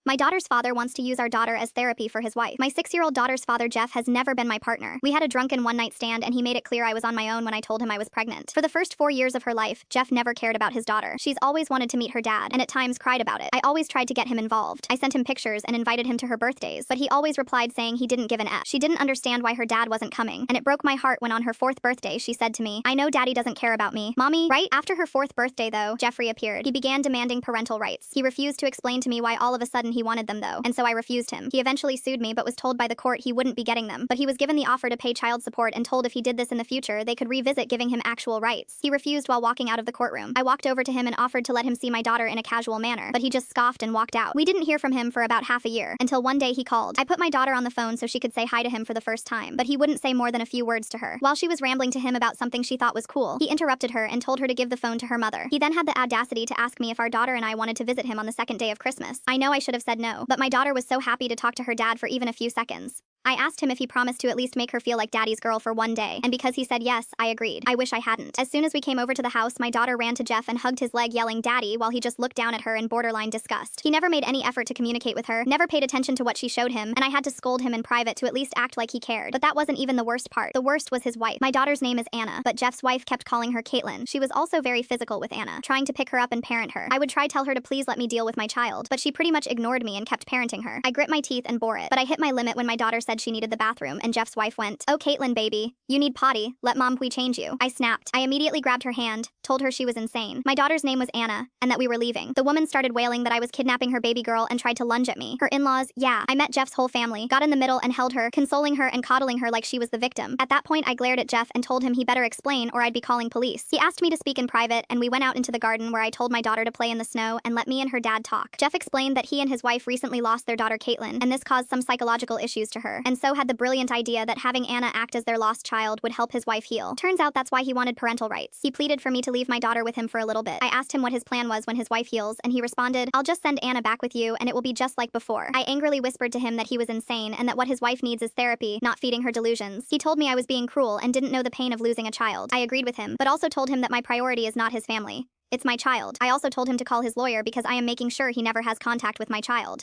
My daughter's father wants to use our daughter as therapy for his wife. My 6-year-old daughter's father, Jeff, has never been my partner. We had a drunken one-night stand and he made it clear I was on my own when I told him I was pregnant. For the first 4 years of her life, Jeff never cared about his daughter. She's always wanted to meet her dad, and at times cried about it. I always tried to get him involved. I sent him pictures and invited him to her birthdays, but he always replied saying he didn't give an F. She didn't understand why her dad wasn't coming, and it broke my heart when on her 4th birthday she said to me, "I know daddy doesn't care about me, mommy, right?" After her 4th birthday though, Jeffrey appeared. He began demanding parental rights. He refused to explain to me why all of a sudden he wanted them though, and so I refused him. He eventually sued me but was told by the court he wouldn't be getting them, but he was given the offer to pay child support and told if he did this in the future they could revisit giving him actual rights. He refused while walking out of the courtroom. I walked over to him and offered to let him see my daughter in a casual manner, but he just scoffed and walked out. We didn't hear from him for about half a year, until one day he called. I put my daughter on the phone so she could say hi to him for the first time, but he wouldn't say more than a few words to her. While she was rambling to him about something she thought was cool, he interrupted her and told her to give the phone to her mother. He then had the audacity to ask me if our daughter and I wanted to visit him on the 2nd day of Christmas. I know I should have said no, but my daughter was so happy to talk to her dad for even a few seconds. I asked him if he promised to at least make her feel like daddy's girl for one day, and because he said yes, I agreed. I wish I hadn't. As soon as we came over to the house, my daughter ran to Jeff and hugged his leg yelling "Daddy," while he just looked down at her in borderline disgust. He never made any effort to communicate with her, never paid attention to what she showed him, and I had to scold him in private to at least act like he cared. But that wasn't even the worst part. The worst was his wife. My daughter's name is Anna, but Jeff's wife kept calling her Caitlin. She was also very physical with Anna, trying to pick her up and parent her. I would tell her to please let me deal with my child, but she pretty much ignored me and kept parenting her. I grit my teeth and bore it, but I hit my limit when my daughter said she needed the bathroom, and Jeff's wife went, "Oh, Caitlin, baby, you need potty. Let mom change you." I snapped. I immediately grabbed her hand, told her she was insane. My daughter's name was Anna, and that we were leaving. The woman started wailing that I was kidnapping her baby girl and tried to lunge at me. Her in-laws, yeah. I met Jeff's whole family, got in the middle and held her, consoling her and coddling her like she was the victim. At that point, I glared at Jeff and told him he better explain or I'd be calling police. He asked me to speak in private, and we went out into the garden where I told my daughter to play in the snow and let me and her dad talk. Jeff explained that he and his wife recently lost their daughter Caitlin, and this caused some psychological issues to her, and so had the brilliant idea that having Anna act as their lost child would help his wife heal. Turns out that's why he wanted parental rights. He pleaded for me to leave my daughter with him for a little bit. I asked him what his plan was when his wife heals, and he responded, "I'll just send Anna back with you and it will be just like before." I angrily whispered to him that he was insane and that what his wife needs is therapy, not feeding her delusions. He told me I was being cruel and didn't know the pain of losing a child. I agreed with him, but also told him that my priority is not his family. It's my child. I also told him to call his lawyer because I am making sure he never has contact with my child.